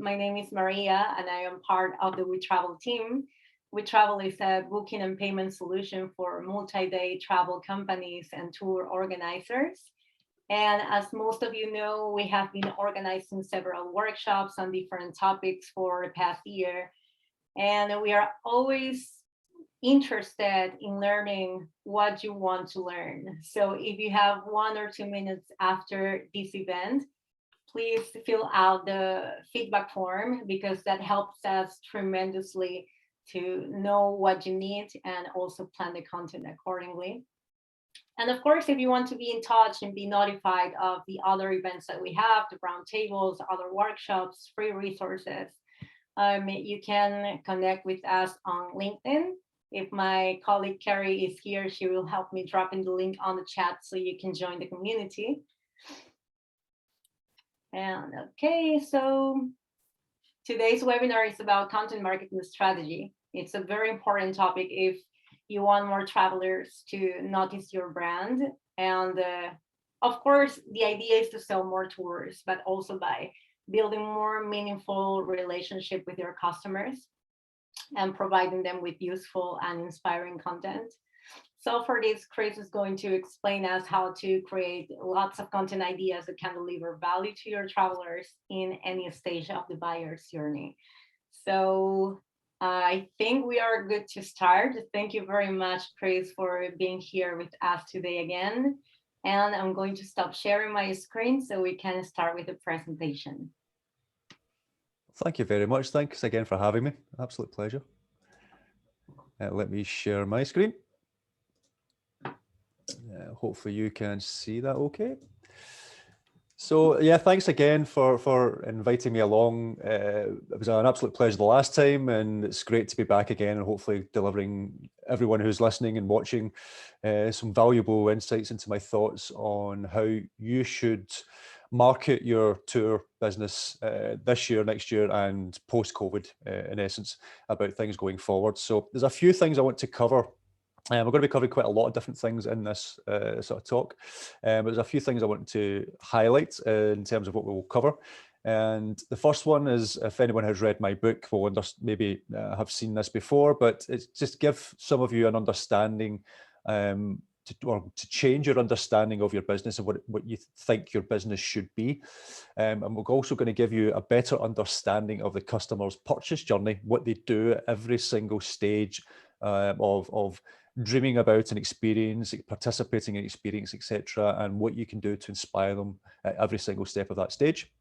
My name is Maria, and I am part of the WeTravel team. WeTravel is a booking and payment solution for multi-day travel companies and tour organizers. And as most of you know, we have been organizing several workshops on different topics for the past year. And we are always interested in learning what you want to learn. So if you have 1 or 2 minutes after this event, please fill out the feedback form because that helps us tremendously to know what you need and also plan the content accordingly. And of course, if you want to be in touch and be notified of the other events that we have, the roundtables, other workshops, free resources, you can connect with us on LinkedIn. If my colleague Carrie is here, she will help me drop in the link on the chat so you can join the community. And okay, so today's webinar is about content marketing strategy. It's a very important topic if you want more travelers to notice your brand. And of course, the idea is to sell more tours, but also by building more meaningful relationship with your customers and providing them with useful and inspiring content. So for this, Chris is going to explain us how to create lots of content ideas that can deliver value to your travelers in any stage of the buyer's journey. So I think we are good to start. Thank you very much, Chris, for being here with us today again. And I'm going to stop sharing my screen so we can start with the presentation. Thank you very much. Thanks again for having me. Absolute pleasure. Let me share my screen. Hopefully you can see that okay. So yeah, thanks again for inviting me along. It was an absolute pleasure the last time, and it's great to be back again and hopefully delivering everyone who's listening and watching some valuable insights into my thoughts on how you should market your tour business this year, next year, and post-COVID, in essence, about things going forward. So there's a few things I want to cover. We're going to be covering quite a lot of different things in this sort of talk. But there's a few things I want to highlight in terms of what we will cover. And the first one is, if anyone has read my book, will maybe have seen this before, but it's just give some of you an understanding to change your understanding of your business and what you think your business should be. And we're also going to give you a better understanding of the customer's purchase journey, what they do at every single stage of dreaming about an experience, participating in experience, etc., and what you can do to inspire them at every single step of that stage.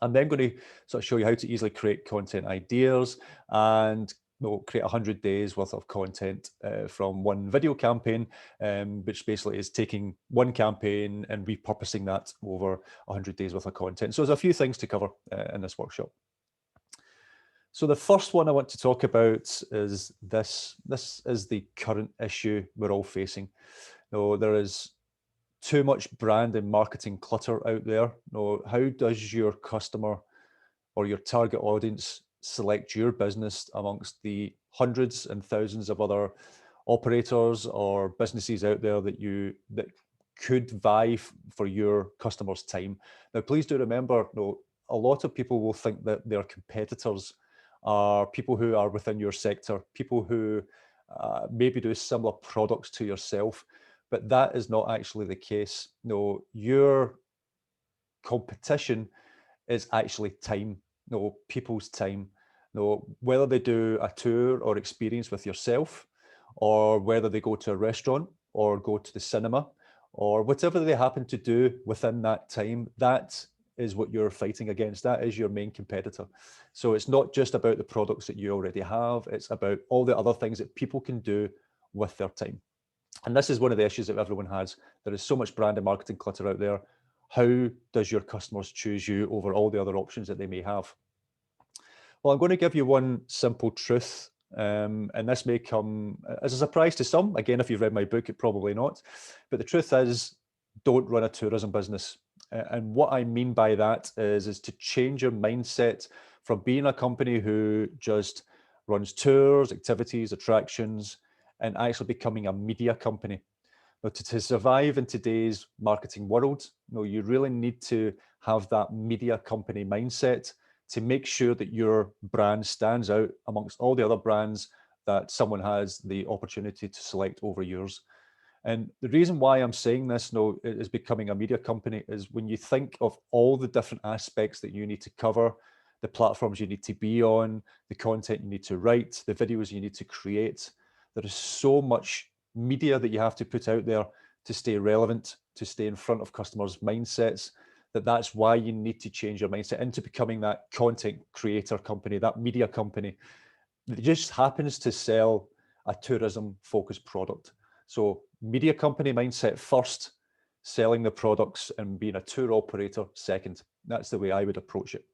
I'm then going to sort of show you how to easily create content ideas and create 100 days worth of content from one video campaign, which basically is taking one campaign and repurposing that over 100 days worth of content. So there's a few things to cover in this workshop. So the first one I want to talk about is this. This is the current issue we're all facing. There is too much brand and marketing clutter out there. How does your customer or your target audience select your business amongst the hundreds and thousands of other operators or businesses out there that could vie for your customers' time? Now, please do remember, a lot of people will think that their competitors are people who are within your sector, people who maybe do similar products to yourself, but that is not actually the case. No, your competition is actually time, people's time. Whether they do a tour or experience with yourself, or whether they go to a restaurant or go to the cinema, or whatever they happen to do within that time, that is what you're fighting against. That is your main competitor. So it's not just about the products that you already have, it's about all the other things that people can do with their time. And this is one of the issues that everyone has. There is so much brand and marketing clutter out there. How does your customers choose you over all the other options that they may have? Well, I'm going to give you one simple truth, and this may come as a surprise to some. Again, if you've read my book, it probably not. But the truth is, don't run a tourism business. And what I mean by that is to change your mindset from being a company who just runs tours, activities, attractions, and actually becoming a media company. Now, to survive in today's marketing world, you really need to have that media company mindset to make sure that your brand stands out amongst all the other brands that someone has the opportunity to select over yours. And the reason why I'm saying this now is becoming a media company is when you think of all the different aspects that you need to cover, the platforms you need to be on, the content you need to write, the videos you need to create, there is so much media that you have to put out there to stay relevant, to stay in front of customers' mindsets, that's why you need to change your mindset into becoming that content creator company, that media company that just happens to sell a tourism focused product. So media company mindset first, selling the products and being a tour operator second. That's the way I would approach it.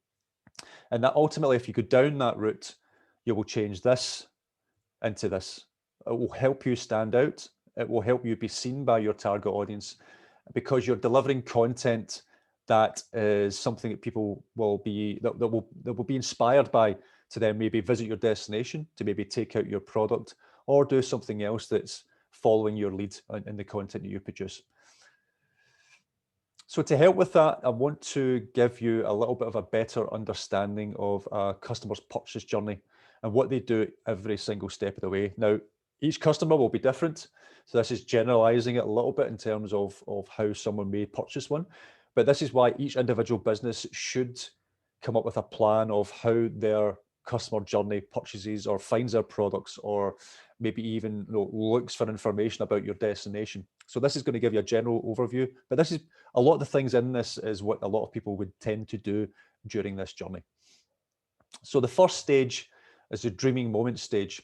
And that ultimately, if you go down that route, you will change this into this. It will help you stand out. It will help you be seen by your target audience because you're delivering content that is something that people will be that will be inspired by to then maybe visit your destination, to maybe take out your product or do something else that's following your lead in the content that you produce. So to help with that, I want to give you a little bit of a better understanding of a customer's purchase journey and what they do every single step of the way. Now, each customer will be different. So this is generalizing it a little bit in terms of how someone may purchase one. But this is why each individual business should come up with a plan of how their customer journey purchases or finds their products or maybe even looks for information about your destination. So this is going to give you a general overview, but this is a lot of the things in this is what a lot of people would tend to do during this journey. So the first stage is the dreaming moment stage.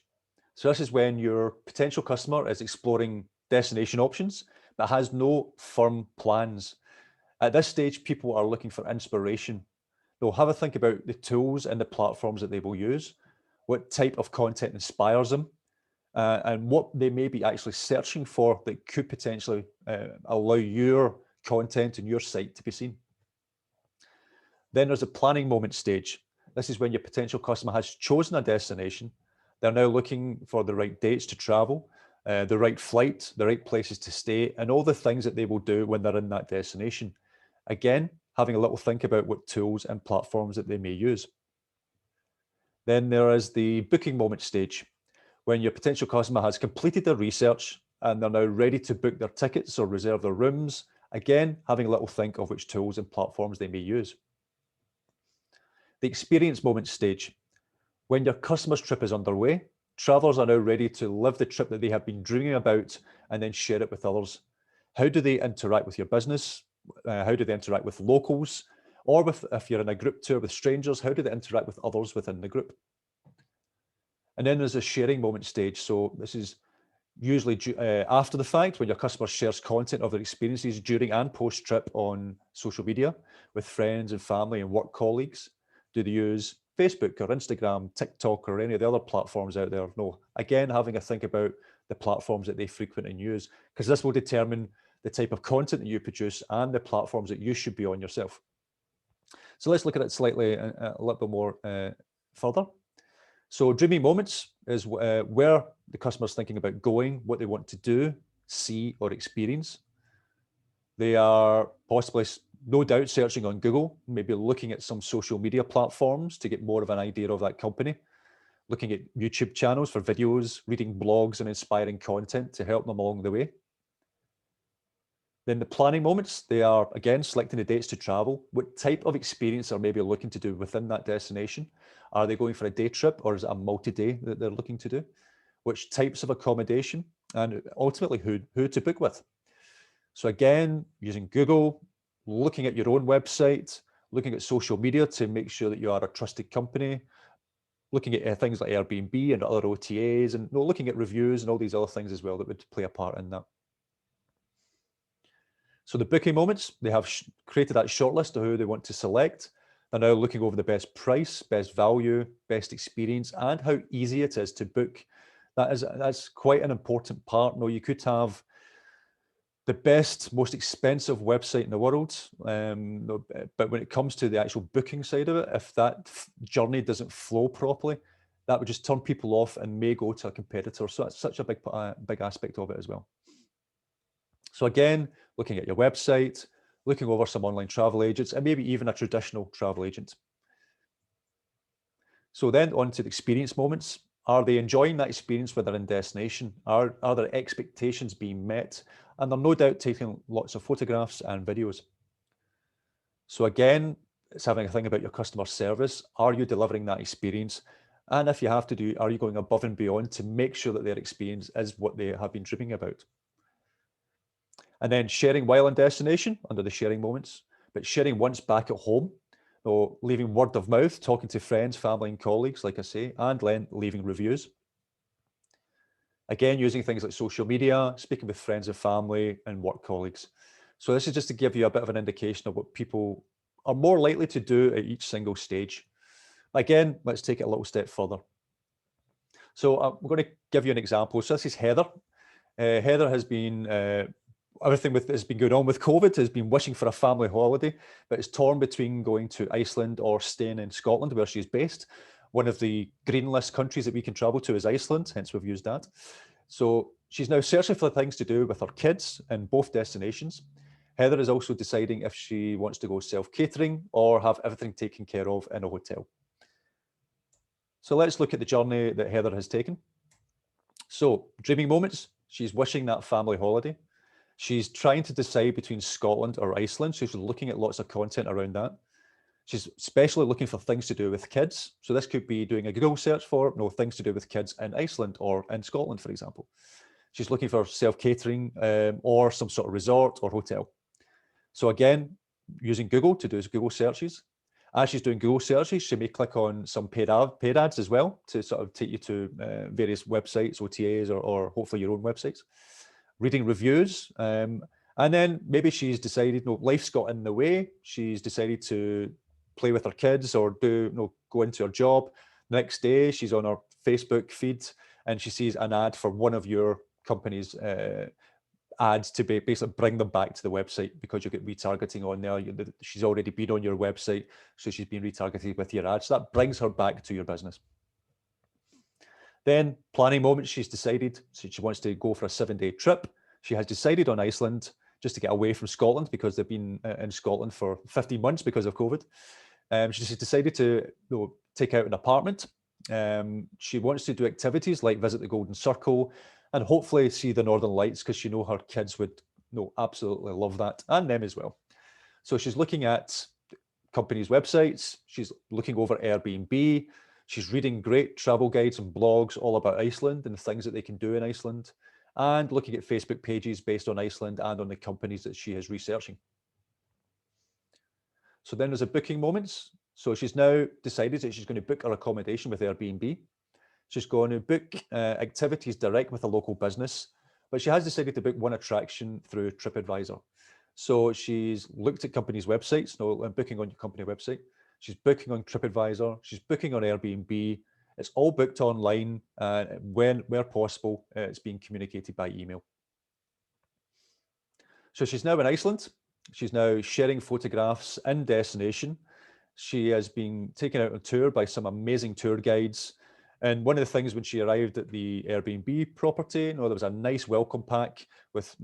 So this is when your potential customer is exploring destination options, but has no firm plans. At this stage, people are looking for inspiration. They'll have a think about the tools and the platforms that they will use, what type of content inspires them, and what they may be actually searching for that could potentially allow your content and your site to be seen. Then there's a planning moment stage. This is when your potential customer has chosen a destination. They're now looking for the right dates to travel, the right flight, the right places to stay, and all the things that they will do when they're in that destination. Again, having a little think about what tools and platforms that they may use. Then there is the booking moment stage, when your potential customer has completed their research and they're now ready to book their tickets or reserve their rooms. Again, having a little think of which tools and platforms they may use. The experience moment stage, when your customer's trip is underway, travelers are now ready to live the trip that they have been dreaming about and then share it with others. How do they interact with your business? How do they interact with locals? Or if you're in a group tour with strangers, how do they interact with others within the group? And then there's a sharing moment stage. So this is usually after the fact, when your customer shares content of their experiences during and post-trip on social media with friends and family and work colleagues. Do they use Facebook or Instagram, TikTok, or any of the other platforms out there? No. Again, having a think about the platforms that they frequent and use, because this will determine the type of content that you produce and the platforms that you should be on yourself. So let's look at it slightly a little bit more further. So dreaming moments is where the customer's thinking about going, what they want to do, see, or experience. They are possibly, no doubt, searching on Google, maybe looking at some social media platforms to get more of an idea of that company, looking at YouTube channels for videos, reading blogs and inspiring content to help them along the way. Then the planning moments, they are, again, selecting the dates to travel. What type of experience are maybe looking to do within that destination? Are they going for a day trip or is it a multi-day that they're looking to do? Which types of accommodation and ultimately who to book with? So again, using Google, looking at your own website, looking at social media to make sure that you are a trusted company, looking at things like Airbnb and other OTAs and looking at reviews and all these other things as well that would play a part in that. So the booking moments, they have created that shortlist of who they want to select. They're now looking over the best price, best value, best experience, and how easy it is to book. That's quite an important part. No, you could have the best, most expensive website in the world, but when it comes to the actual booking side of it, if that journey doesn't flow properly, that would just turn people off and may go to a competitor. So that's such a big aspect of it as well. So again, looking at your website, looking over some online travel agents, and maybe even a traditional travel agent. So then on to the experience moments. Are they enjoying that experience when they're in destination? Are their expectations being met? And they're no doubt taking lots of photographs and videos. So again, it's having a think about your customer service. Are you delivering that experience? And if you have to do, are you going above and beyond to make sure that their experience is what they have been dreaming about? And then sharing while in destination under the sharing moments, but sharing once back at home, or leaving word of mouth, talking to friends, family, and colleagues, like I say, and then leaving reviews. Again, using things like social media, speaking with friends and family and work colleagues. So this is just to give you a bit of an indication of what people are more likely to do at each single stage. Again, let's take it a little step further. So I'm going to give you an example. So this is Heather. Heather has been, everything has been going on with COVID, has been wishing for a family holiday, but it's torn between going to Iceland or staying in Scotland, where she's based. One of the green list countries that we can travel to is Iceland, hence we've used that. So she's now searching for things to do with her kids in both destinations. Heather is also deciding if she wants to go self-catering or have everything taken care of in a hotel. So let's look at the journey that Heather has taken. So dreaming moments, she's wishing that family holiday. She's trying to decide between Scotland or Iceland. So she's looking at lots of content around that. She's especially looking for things to do with kids. So this could be doing a Google search for things to do with kids in Iceland or in Scotland, for example. She's looking for self-catering or some sort of resort or hotel. So again, using Google to do Google searches. As she's doing Google searches, she may click on some paid ads as well to sort of take you to various websites, OTAs, or hopefully your own websites. Reading reviews. And then maybe she's decided, life's got in the way. She's decided to play with her kids or go into her job. Next day, she's on her Facebook feed and she sees an ad for one of your company's ads to basically bring them back to the website because you get retargeting on there. She's already been on your website, so she's been retargeted with your ads. So that brings her back to your business. Then planning moments, she's decided so she wants to go for a 7-day trip. She has decided on Iceland just to get away from Scotland because they've been in Scotland for 15 months because of COVID. She's decided to take out an apartment. She wants to do activities like visit the Golden Circle and hopefully see the Northern Lights because she knows her kids would absolutely love that, and them as well. So she's looking at companies' websites. She's looking over Airbnb. She's reading great travel guides and blogs all about Iceland and the things that they can do in Iceland, and looking at Facebook pages based on Iceland and on the companies that she is researching. So then there's a booking moments. So she's now decided that she's going to book her accommodation with Airbnb. She's going to book activities direct with a local business, but she has decided to book one attraction through TripAdvisor. So she's looked at companies' websites, booking on your company website. She's booking on TripAdvisor. She's booking on Airbnb. It's all booked online, where possible, it's being communicated by email. So she's now in Iceland. She's now sharing photographs in destination. She has been taken out on tour by some amazing tour guides. And one of the things when she arrived at the Airbnb property, there was a nice welcome pack with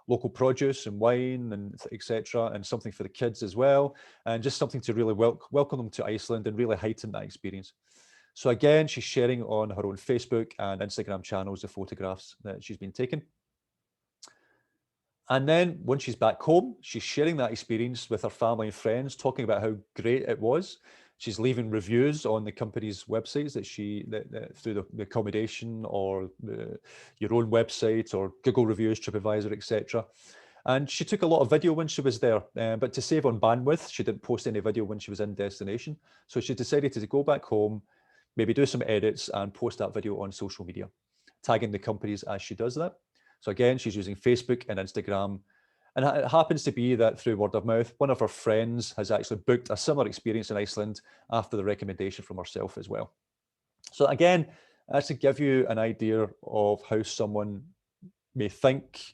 local produce and wine and etc. and something for the kids as well. And just something to really welcome them to Iceland and really heighten that experience. So again, she's sharing on her own Facebook and Instagram channels the photographs that she's been taking. And then when she's back home, she's sharing that experience with her family and friends, talking about how great it was. She's leaving reviews on the company's websites that through the accommodation or your own website or Google reviews, TripAdvisor, etc. And she took a lot of video when she was there, but to save on bandwidth, she didn't post any video when she was in destination. So she decided to go back home, maybe do some edits and post that video on social media, tagging the companies as she does that. So again, she's using Facebook and Instagram. And it happens to be that through word of mouth, one of her friends has actually booked a similar experience in Iceland after the recommendation from herself as well. So again, that's to give you an idea of how someone may think,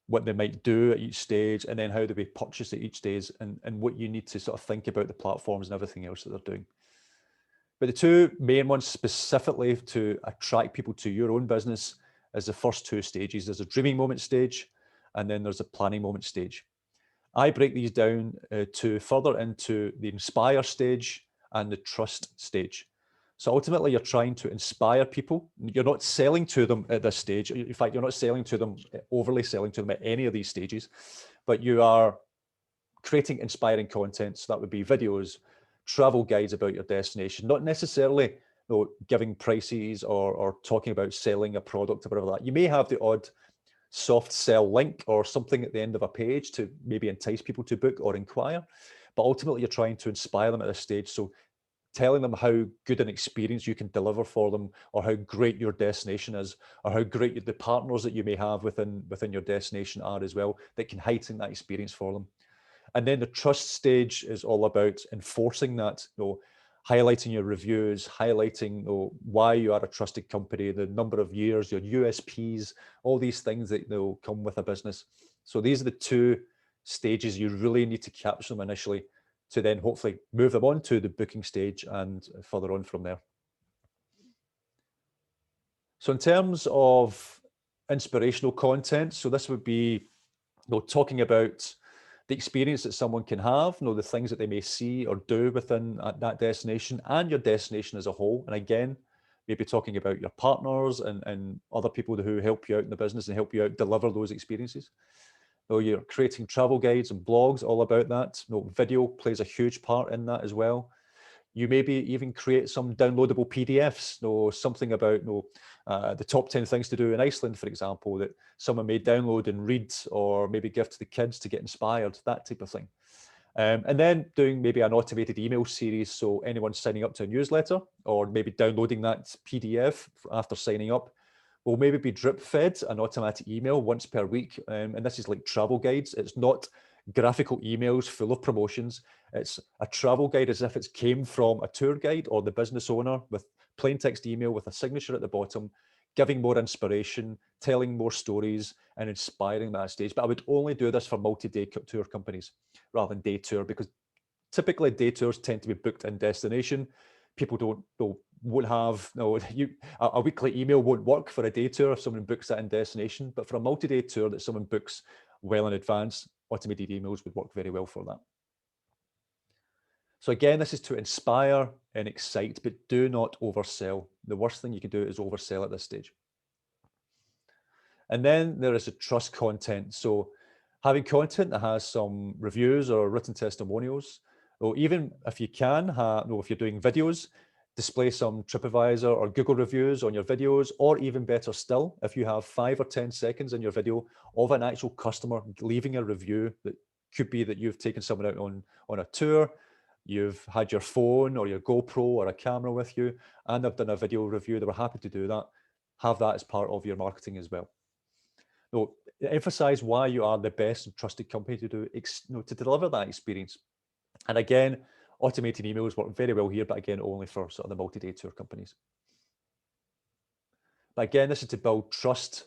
what they might do at each stage, and then how they may purchase at each stage, and what you need to sort of think about the platforms and everything else that they're doing. But the two main ones specifically to attract people to your own business is the first two stages. There's a dreaming moment stage, and then there's a planning moment stage. I break these down to further into the inspire stage and the trust stage. So ultimately, you're trying to inspire people. You're not selling to them at this stage. In fact, you're not selling to them, overly selling to them at any of these stages, but you are creating inspiring content. So that would be videos, travel guides about your destination, not necessarily giving prices or talking about selling a product or whatever that. You may have the odd soft sell link or something at the end of a page to maybe entice people to book or inquire, but ultimately you're trying to inspire them at this stage. So telling them how good an experience you can deliver for them, or how great your destination is, or how great the partners that you may have within your destination are as well, that can heighten that experience for them. And then the trust stage is all about enforcing that, highlighting your reviews, highlighting why you are a trusted company, the number of years, your USPs, all these things that come with a business. So these are the two stages you really need to capture them initially, to then hopefully move them on to the booking stage and further on from there. So in terms of inspirational content, so this would be talking about the experience that someone can have, the things that they may see or do within that destination and your destination as a whole. And again, maybe talking about your partners and other people who help you out in the business and help you out deliver those experiences. You're creating travel guides and blogs all about that. Video plays a huge part in that as well. You maybe even create some downloadable PDFs, something about the top 10 things to do in Iceland, for example, that someone may download and read, or maybe give to the kids to get inspired, that type of thing. And then doing maybe an automated email series. So anyone signing up to a newsletter or maybe downloading that PDF after signing up will maybe be drip fed an automatic email once per week. And this is like travel guides. It's not graphical emails full of promotions. It's a travel guide as if it came from a tour guide or the business owner, with plain text email with a signature at the bottom, giving more inspiration, telling more stories, and inspiring that stage. But I would only do this for multi-day tour companies rather than day tour, because typically day tours tend to be booked in destination. People won't have a weekly email won't work for a day tour if someone books that in destination. But for a multi-day tour that someone books well in advance, automated emails would work very well for that. So again, this is to inspire and excite, but do not oversell. The worst thing you can do is oversell at this stage. And then there is a trust content. So having content that has some reviews or written testimonials, or even if you can, if you're doing videos, display some TripAdvisor or Google reviews on your videos, or even better still, if you have 5 or 10 seconds in your video of an actual customer leaving a review, that could be that you've taken someone out on a tour, you've had your phone or your GoPro or a camera with you, and they've done a video review, they were happy to do that. Have that as part of your marketing as well. Emphasize why you are the best and trusted company to to deliver that experience. And again, automated emails work very well here, but again, only for sort of the multi-day tour companies. But again, this is to build trust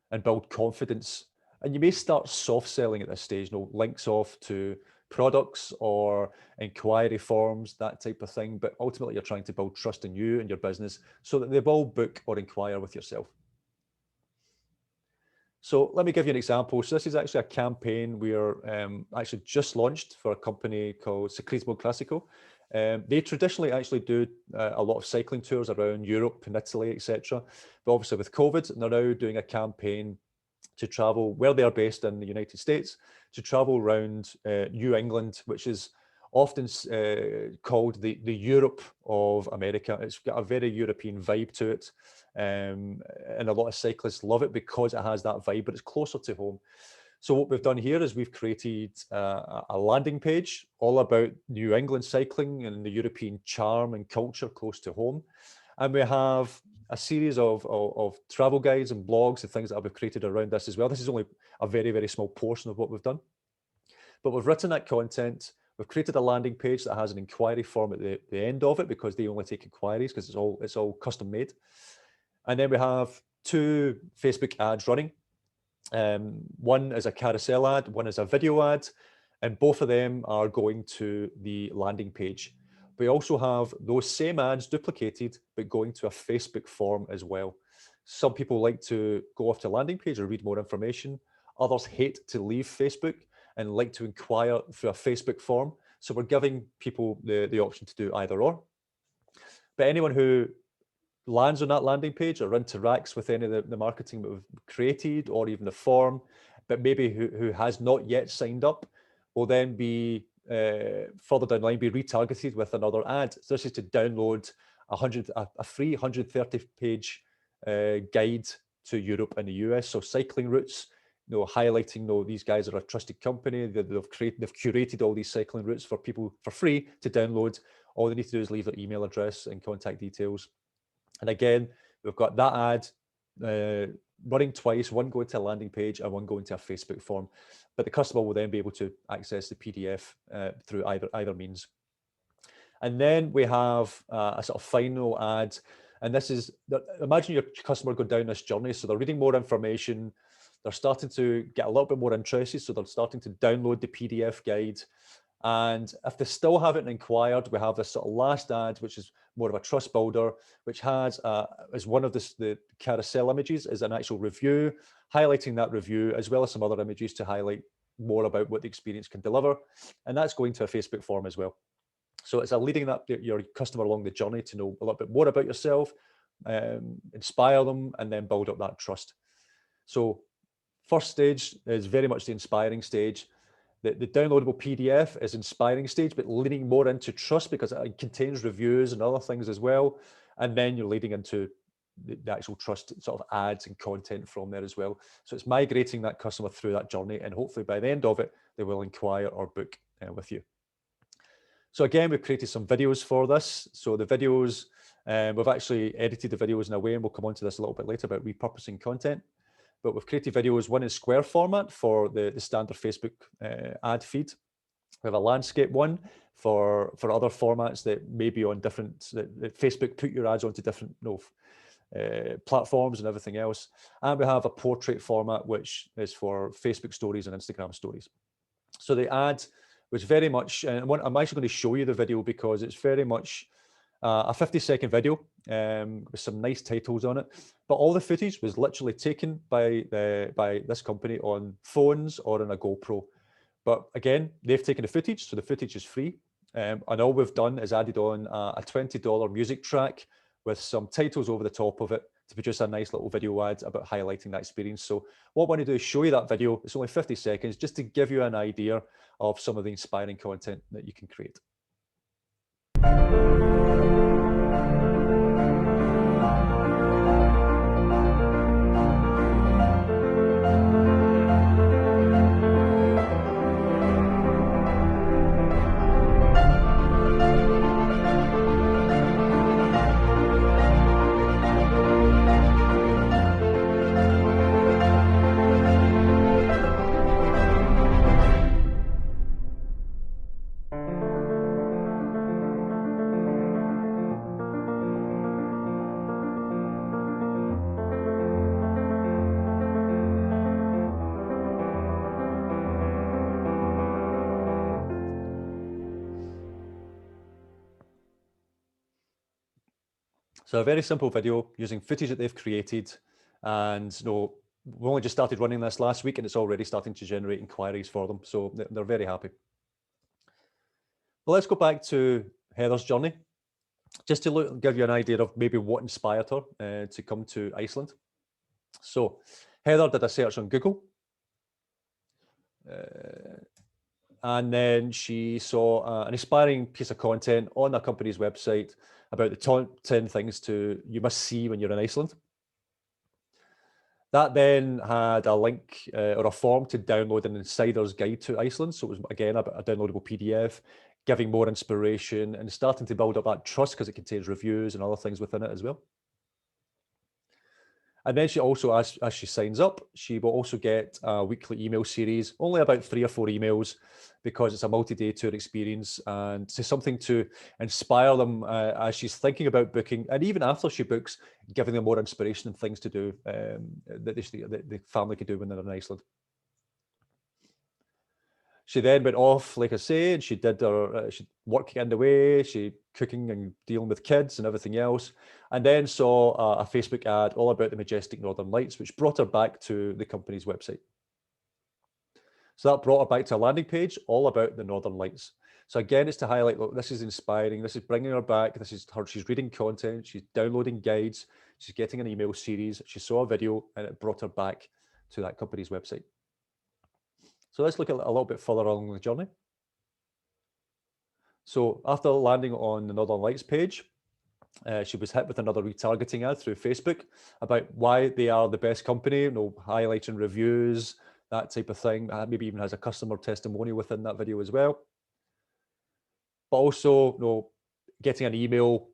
and build confidence. And you may start soft selling at this stage, links off to products or inquiry forms, that type of thing. But ultimately, you're trying to build trust in you and your business so that they will book or inquire with yourself. So let me give you an example. So this is actually a campaign we're actually just launched for a company called Ciclismo Classico. They traditionally actually do a lot of cycling tours around Europe and Italy, etc. But obviously with COVID, they're now doing a campaign to travel, where they are based in the United States, to travel around New England, which is often called the Europe of America. It's got a very European vibe to it. And a lot of cyclists love it because it has that vibe, but it's closer to home. So what we've done here is we've created a landing page all about New England cycling and the European charm and culture close to home. And we have a series of travel guides and blogs and things that we've created around this as well. This is only a very, very small portion of what we've done. But we've written that content. We've created a landing page that has an inquiry form at the end of it, because they only take inquiries, because it's all custom made. And then we have 2 Facebook ads running. One is a carousel ad, one is a video ad, and both of them are going to the landing page. We also have those same ads duplicated, but going to a Facebook form as well. Some people like to go off to a landing page or read more information. Others hate to leave Facebook and like to inquire through a Facebook form. So we're giving people the option to do either or. But anyone who lands on that landing page or interacts with any of the marketing that we've created, or even the form, but maybe who has not yet signed up, will then be further down the line be retargeted with another ad. So this is to download a free 130-page guide to Europe and the US. So cycling routes, highlighting, these guys are a trusted company. They've curated all these cycling routes for people for free to download. All they need to do is leave their email address and contact details. And again, we've got that ad running twice, one going to a landing page and one going to a Facebook form. But the customer will then be able to access the PDF through either means. And then we have a sort of final ad. And this is, imagine your customer going down this journey. So they're reading more information. They're starting to get a little bit more interested. So they're starting to download the PDF guide. And if they still haven't inquired, we have this sort of last ad, which is more of a trust builder, which has, as one of the carousel images, is an actual review, highlighting that review, as well as some other images to highlight more about what the experience can deliver. And that's going to a Facebook form as well. So it's leading your customer along the journey to know a little bit more about yourself, inspire them, and then build up that trust. So first stage is very much the inspiring stage. The downloadable PDF is inspiring stage, but leaning more into trust because it contains reviews and other things as well. And then you're leading into the actual trust sort of ads and content from there as well. So it's migrating that customer through that journey, and hopefully by the end of it, they will inquire or book with you. So again, we've created some videos for this. So the videos, we've actually edited the videos in a way, and we'll come on to this a little bit later about repurposing content. But we've created videos, one in square format for the standard Facebook ad feed. We have a landscape one for other formats that may be on different, that Facebook put your ads onto different platforms and everything else. And we have a portrait format, which is for Facebook stories and Instagram stories. So the ad was very much, and I'm actually going to show you the video because it's very much a 50-second video with some nice titles on it. But all the footage was literally taken by this company on phones or on a GoPro. But again, they've taken the footage, so the footage is free. And all we've done is added on a $20 music track with some titles over the top of it to produce a nice little video ad about highlighting that experience. So what I want to do is show you that video. It's only 50 seconds just to give you an idea of some of the inspiring content that you can create. So a very simple video using footage that they've created, and we only just started running this last week and it's already starting to generate inquiries for them. So they're very happy. But let's go back to Heather's journey, just to give you an idea of maybe what inspired her to come to Iceland. So Heather did a search on Google. And then she saw an inspiring piece of content on a company's website about the top 10 things you must see when you're in Iceland. That then had a link or a form to download an insider's guide to Iceland. So it was, again, a downloadable PDF, giving more inspiration and starting to build up that trust because it contains reviews and other things within it as well. And then she also, as she signs up, she will also get a weekly email series, only about 3 or 4 emails, because it's a multi-day tour experience, and it's something to inspire them as she's thinking about booking, and even after she books, giving them more inspiration and things to do that the family can do when they're in Iceland. She then went off, like I say, and she did her she work in the way, she cooking and dealing with kids and everything else, and then saw a Facebook ad all about the majestic Northern Lights, which brought her back to the company's website. So that brought her back to a landing page all about the Northern Lights. So again, it's to highlight, look, this is inspiring, this is bringing her back, this is her, she's reading content, she's downloading guides, she's getting an email series, she saw a video and it brought her back to that company's website. So let's look at a little bit further along the journey. So after landing on the Northern Lights page, she was hit with another retargeting ad through Facebook about why they are the best company, highlighting reviews, that type of thing. Maybe even has a customer testimonial within that video as well. But also, getting an email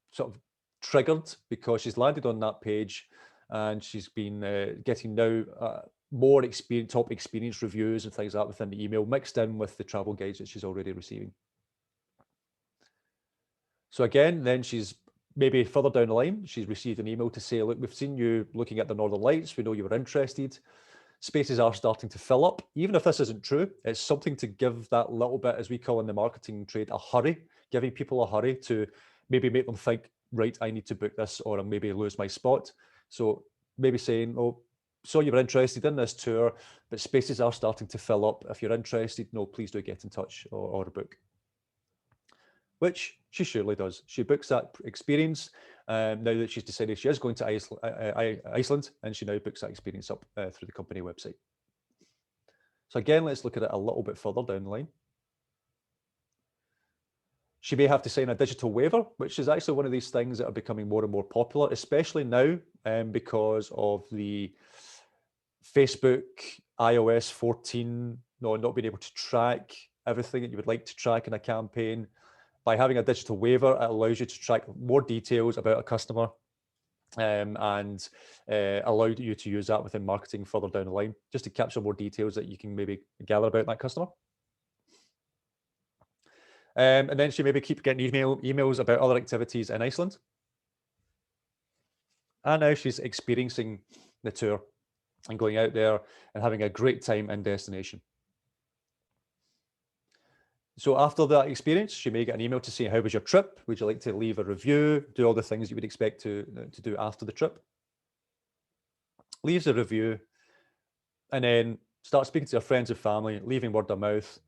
sort of triggered because she's landed on that page and she's been getting now more top experience reviews and things like that within the email, mixed in with the travel guides that she's already receiving. So again, then she's maybe further down the line, she's received an email to say, look, we've seen you looking at the Northern Lights. We know you were interested. Spaces are starting to fill up. Even if this isn't true, it's something to give that little bit, as we call in the marketing trade, a hurry, giving people a hurry to maybe make them think, right, I need to book this or I'll maybe lose my spot. So maybe saying, oh, so you were interested in this tour, but spaces are starting to fill up. If you're interested, please do get in touch or book. Which she surely does. She books that experience now that she's decided she is going to Iceland, and she now books that experience up through the company website. So again, let's look at it a little bit further down the line. She may have to sign a digital waiver, which is actually one of these things that are becoming more and more popular, especially now because of the Facebook iOS 14 not being able to track everything that you would like to track in a campaign. By having a digital waiver, it allows you to track more details about a customer and allow you to use that within marketing further down the line, just to capture more details that you can maybe gather about that customer. And then she maybe keep getting emails about other activities in Iceland. And now she's experiencing the tour and going out there and having a great time in destination. So after that experience, she may get an email to say, how was your trip? Would you like to leave a review? Do all the things you would expect to do after the trip. Leaves a review and then starts speaking to her friends and family, leaving word of mouth,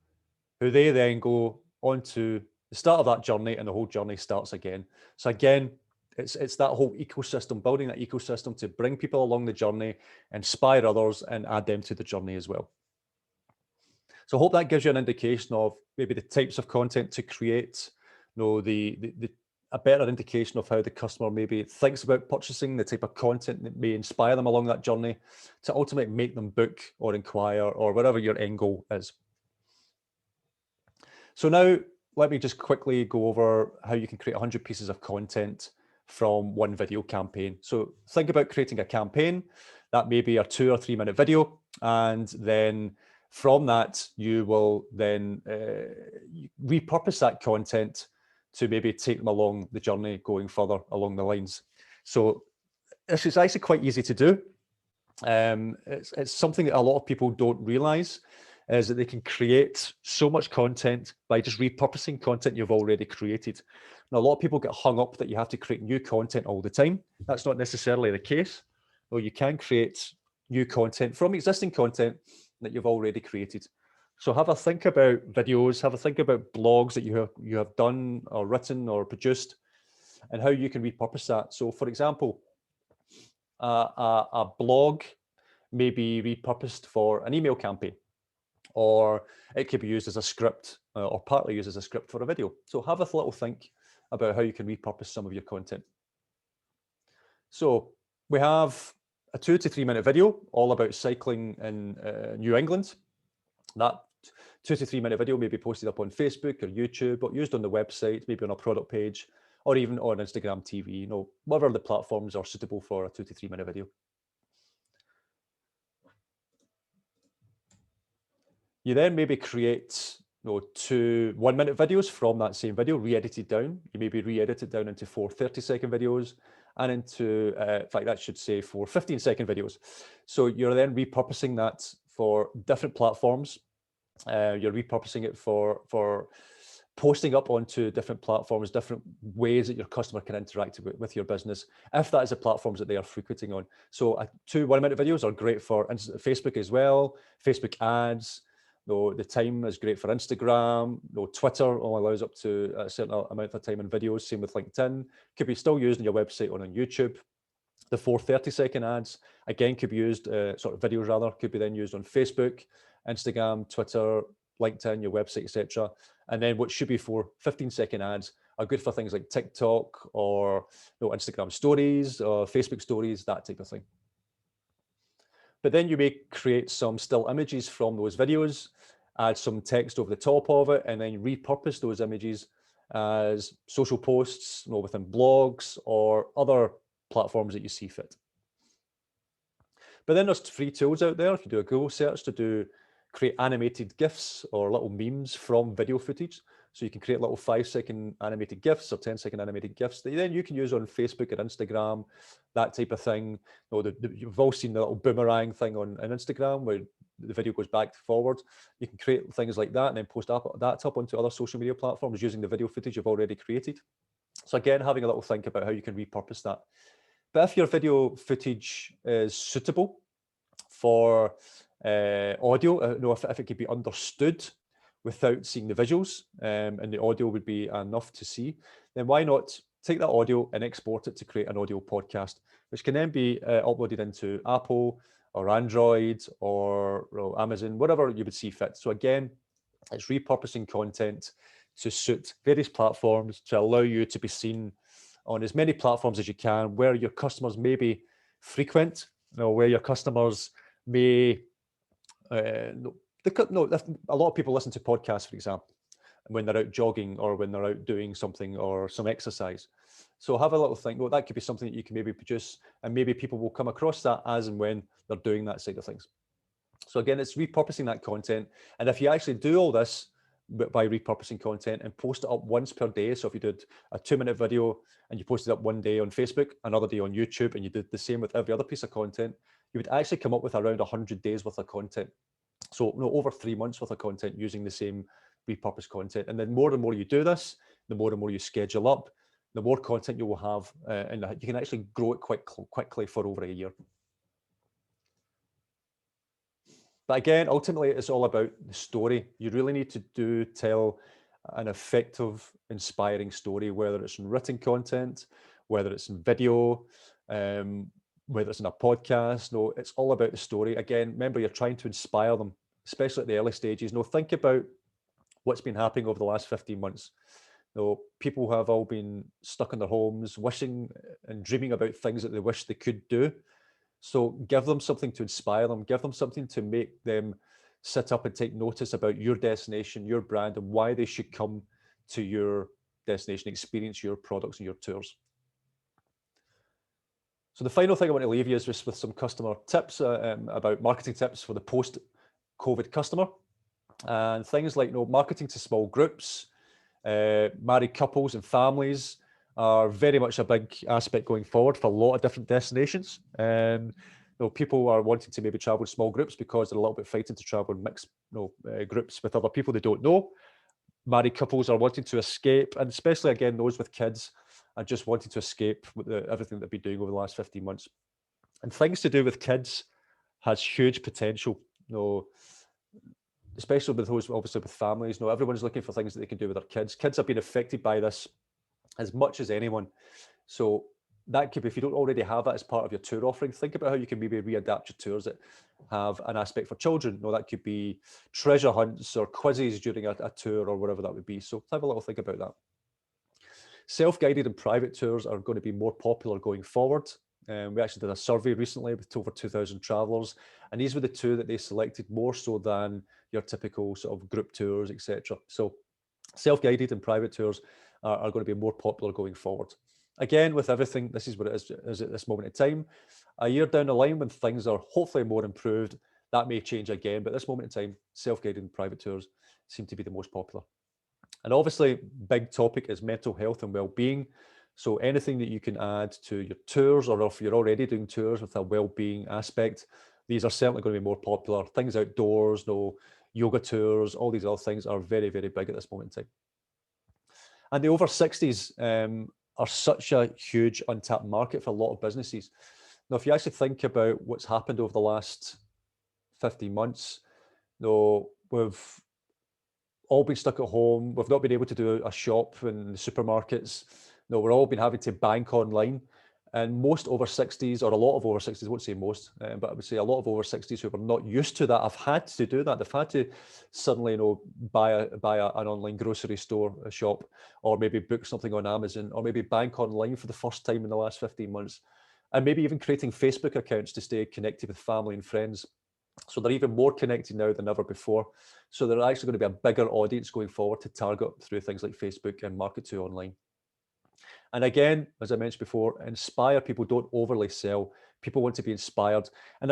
who they then go on to the start of that journey, and the whole journey starts again. So again, it's that whole ecosystem, building that ecosystem to bring people along the journey, inspire others, and add them to the journey as well. So I hope that gives you an indication of maybe the types of content to create, a better indication of how the customer maybe thinks about purchasing, the type of content that may inspire them along that journey to ultimately make them book or inquire or whatever your end goal is. So now let me just quickly go over how you can create 100 pieces of content from one video campaign. So think about creating a campaign that may be a 2 or 3 minute video, and then from that, you will then repurpose that content to maybe take them along the journey going further along the lines. So this is actually quite easy to do. It's something that a lot of people don't realize, is that they can create so much content by just repurposing content you've already created. Now, a lot of people get hung up that you have to create new content all the time. That's not necessarily the case. Well, you can create new content from existing content that you've already created. So have a think about videos, have a think about blogs that you have done or written or produced, and how you can repurpose that. So for example, a blog may be repurposed for an email campaign, or it could be used as a script or partly used as a script for a video. So have a little think about how you can repurpose some of your content. So we have a 2 to 3 minute video all about cycling in New England. That 2 to 3 minute video may be posted up on Facebook or YouTube, or used on the website, maybe on a product page, or even on Instagram TV, whatever the platforms are suitable for a 2 to 3 minute video. You then maybe create 2 1 minute videos from that same video, re-edited down. You maybe re-edit it down into 4 30-second videos, and into, in fact, that should say 4 15-second videos. So you're then repurposing that for different platforms. You're repurposing it for posting up onto different platforms, different ways that your customer can interact with your business, if that is the platforms that they are frequenting on. So 2 1 minute videos are great for Facebook as well, Facebook ads, No, the time is great for Instagram. No, Twitter only allows up to a certain amount of time in videos. Same with LinkedIn. Could be still used on your website or on YouTube. The 4 30-second ads, again, could be used, sort of videos rather, could be then used on Facebook, Instagram, Twitter, LinkedIn, your website, etc. And then what should be 15-second ads are good for things like TikTok or Instagram stories or Facebook stories, that type of thing. But then you may create some still images from those videos, add some text over the top of it, and then repurpose those images as social posts, within blogs or other platforms that you see fit. But then there's free tools out there. If you do a Google search to create animated GIFs or little memes from video footage. So you can create little 5-second animated GIFs or 10-second animated GIFs that then you can use on Facebook or Instagram, that type of thing. You've all seen the little boomerang thing on Instagram where the video goes back forward. You can create things like that and then post that up onto other social media platforms using the video footage you've already created. So again, having a little think about how you can repurpose that. But if your video footage is suitable for audio, if it could be understood without seeing the visuals, and the audio would be enough to see, then why not take that audio and export it to create an audio podcast, which can then be uploaded into Apple or Android or Amazon, whatever you would see fit. So again, it's repurposing content to suit various platforms to allow you to be seen on as many platforms as you can, where your customers may be frequent, where your customers may, a lot of people listen to podcasts, for example, when they're out jogging or when they're out doing something or some exercise. So have a little think, that could be something that you can maybe produce, and maybe people will come across that as and when they're doing that side of things. So again, it's repurposing that content. And if you actually do all this by repurposing content and post it up once per day, so if you did a 2-minute video and you posted it up one day on Facebook, another day on YouTube, and you did the same with every other piece of content, you would actually come up with around 100 days worth of content. So over 3 months worth of content using the same repurposed content. And then more and more you do this, the more and more you schedule up, the more content you will have, and you can actually grow it quite quickly for over a year. But again, ultimately, it's all about the story. You really need to tell an effective, inspiring story, whether it's in written content, whether it's in video, whether it's in a podcast. No, it's all about the story. Again, remember, you're trying to inspire them, especially at the early stages. Think about what's been happening over the last 15 months. People have all been stuck in their homes, wishing and dreaming about things that they wish they could do. So give them something to inspire them, give them something to make them sit up and take notice about your destination, your brand, and why they should come to your destination, experience your products and your tours. So the final thing I want to leave you is just with some customer tips about marketing tips for the post-COVID customer. And things like marketing to small groups, married couples and families, are very much a big aspect going forward for a lot of different destinations. People are wanting to maybe travel in small groups because they're a little bit frightened to travel in mixed groups with other people they don't know. Married couples are wanting to escape, and especially again those with kids are just wanting to escape with everything they've been doing over the last 15 months. And things to do with kids has huge potential. Especially with those, obviously with families. Everyone's looking for things that they can do with their kids. Kids have been affected by this as much as anyone. So that could be, if you don't already have that as part of your tour offering, think about how you can maybe readapt your tours that have an aspect for children. That could be treasure hunts or quizzes during a tour or whatever that would be. So have a little think about that. Self-guided and private tours are going to be more popular going forward. We actually did a survey recently with over 2,000 travelers, and these were the two that they selected more so than your typical sort of group tours, etc. So self-guided and private tours are going to be more popular going forward. Again, with everything, this is what it is at this moment in time. A year down the line, when things are hopefully more improved, that may change again. But at this moment in time, self-guided and private tours seem to be the most popular. And obviously, big topic is mental health and well-being. So anything that you can add to your tours, or if you're already doing tours with a well-being aspect, these are certainly going to be more popular. Things outdoors, yoga tours, all these other things are very, very big at this moment in time. And the over 60s are such a huge untapped market for a lot of businesses. Now, if you actually think about what's happened over the last 15 months, what we've all been stuck at home. We've not been able to do a shop in the supermarkets. No, we're all been having to bank online. And most over 60s, or a lot of over 60s, I won't say most, but I would say a lot of over 60s who are not used to that have had to do that. They've had to suddenly, buy an online grocery store, a shop, or maybe book something on Amazon, or maybe bank online for the first time in the last 15 months. And maybe even creating Facebook accounts to stay connected with family and friends. So they're even more connected now than ever before. So they're actually going to be a bigger audience going forward to target through things like Facebook and market to online. And again, as I mentioned before, inspire people, don't overly sell. People want to be inspired. And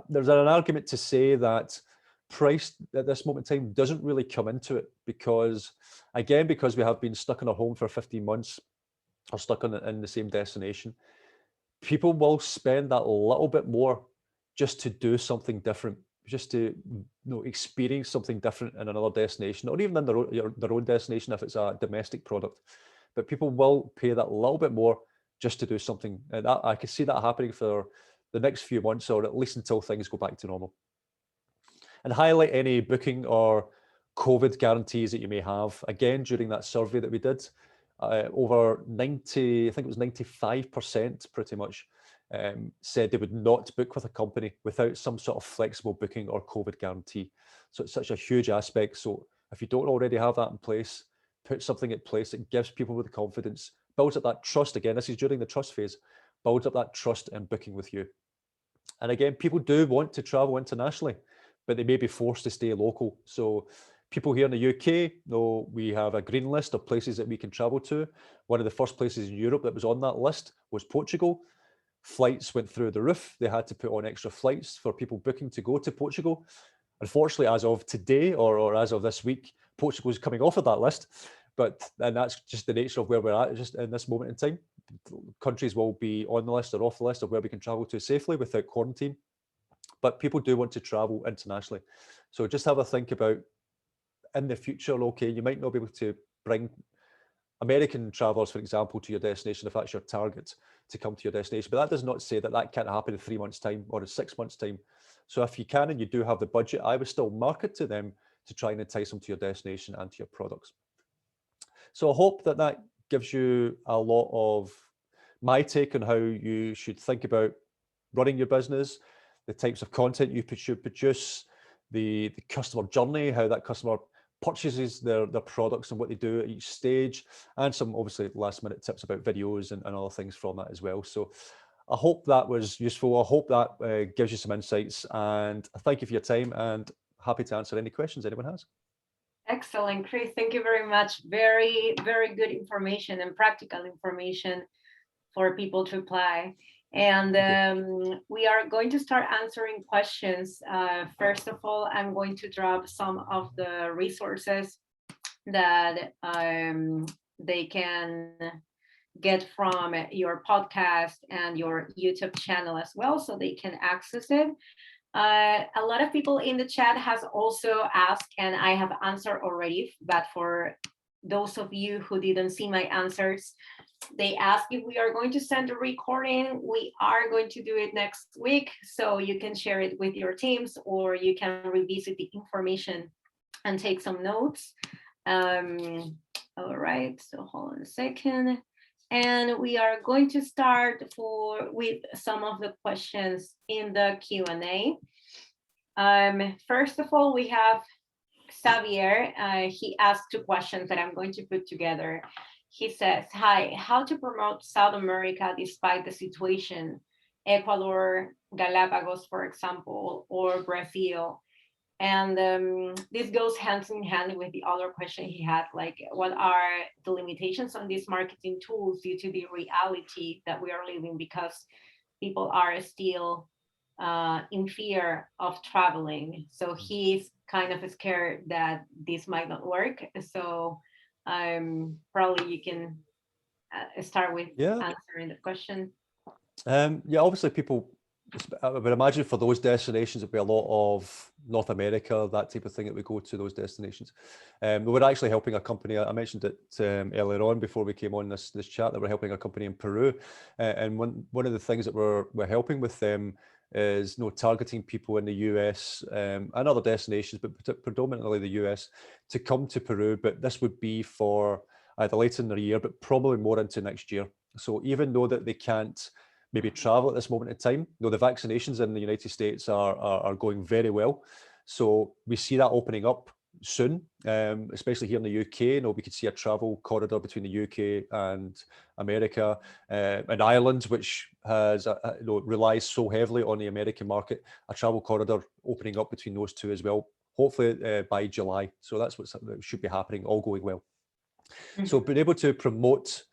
there's an argument to say that price at this moment in time doesn't really come into it because we have been stuck in our home for 15 months or stuck in the same destination, people will spend that little bit more just to do something different, just to experience something different in another destination, or even in their own destination if it's a domestic product. But people will pay that little bit more just to do something. And I can see that happening for the next few months, or at least until things go back to normal. And highlight any booking or COVID guarantees that you may have. Again, during that survey that we did, over 90, I think it was 95% pretty much, said they would not book with a company without some sort of flexible booking or COVID guarantee. So it's such a huge aspect. So if you don't already have that in place, put something in place that gives people with the confidence, builds up that trust. Again, this is during the trust phase, builds up that trust in booking with you. And again, people do want to travel internationally, but they may be forced to stay local. So people here in the UK know we have a green list of places that we can travel to. One of the first places in Europe that was on that list was Portugal. Flights went through the roof. They had to put on extra flights for people booking to go to Portugal. Unfortunately, as of today or as of this week, Portugal is coming off of that list. And that's just the nature of where we're at just in this moment in time. Countries will be on the list or off the list of where we can travel to safely without quarantine. But people do want to travel internationally. So just have a think about in the future, okay, you might not be able to bring American travelers, for example, to your destination if that's your target to come to your destination. But that does not say that that can't happen in 3 months' time or in 6 months' time. So if you can and you do have the budget, I would still market to them to try and entice them to your destination and to your products. So I hope that that gives you a lot of my take on how you should think about running your business, the types of content you should produce, the customer journey, how that customer purchases their products and what they do at each stage, and some obviously last minute tips about videos and other things from that as well. So I hope that was useful. I hope that gives you some insights, and thank you for your time, and happy to answer any questions anyone has. Excellent, Chris. Thank you very much. Very, very good information and practical information for people to apply. And we are going to start answering questions. First of all, I'm going to drop some of the resources that they can get from your podcast and your YouTube channel as well, so they can access it. A lot of people in the chat has also asked, and I have answered already, but for those of you who didn't see my answers, they asked if we are going to send a recording. We are going to do it next week, so you can share it with your teams, or you can revisit the information and take some notes. All right, so hold on a second. And we are going to start with some of the questions in the Q&A. First of all, we have Xavier. He asked 2 questions that I'm going to put together. He says, hi, how to promote South America despite the situation? Ecuador, Galapagos, for example, or Brazil. And this goes hand in hand with the other question he had, like, what are the limitations on these marketing tools due to the reality that we are living, because people are still in fear of traveling. So he's kind of scared that this might not work. So probably you can start with answering the question. Yeah, obviously people, I would imagine for those destinations, it'd be a lot of North America, that type of thing that we go to those destinations. We're actually helping a company, I mentioned it earlier on before we came on this chat, that we're helping a company in Peru. And one of the things that we're helping with them is targeting people in the US and other destinations, but predominantly the US, to come to Peru. But this would be for either later in the year, but probably more into next year. So even though that they can't maybe travel at this moment in time, the vaccinations in the United States are going very well. So we see that opening up soon, especially here in the UK. We could see a travel corridor between the UK and America and Ireland, which has relies so heavily on the American market. A travel corridor opening up between those two as well, hopefully by July. So that's what should be happening, all going well. So being able to promote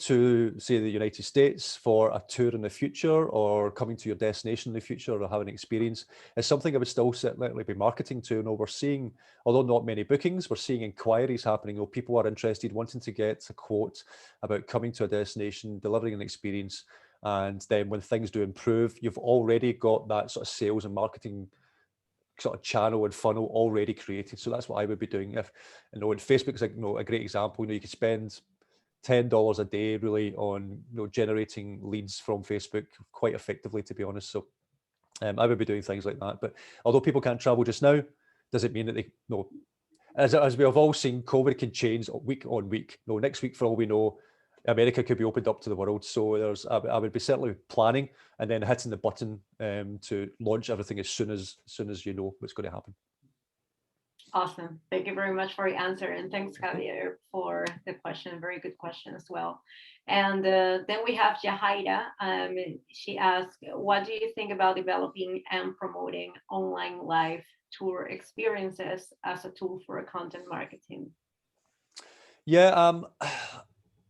to, say, the United States for a tour in the future, or coming to your destination in the future, or having an experience, is something I would still certainly be marketing to. We're seeing, although not many bookings, we're seeing inquiries happening. People are interested, wanting to get a quote about coming to a destination, delivering an experience, and then when things do improve, you've already got that sort of sales and marketing sort of channel and funnel already created. So that's what I would be doing. If and Facebook's a great example. You could spend $10 a day really on generating leads from Facebook quite effectively, to be honest. So I would be doing things like that. But although people can't travel just now, does it mean that they as we have all seen, COVID can change week on week. Next week, for all we know, America could be opened up to the world. So I would be certainly planning and then hitting the button to launch everything as soon as you know what's going to happen. Awesome. Thank you very much for your answer. And thanks, Javier, for the question. Very good question as well. And then we have Jahaira. She asked, what do you think about developing and promoting online live tour experiences as a tool for content marketing? Yeah,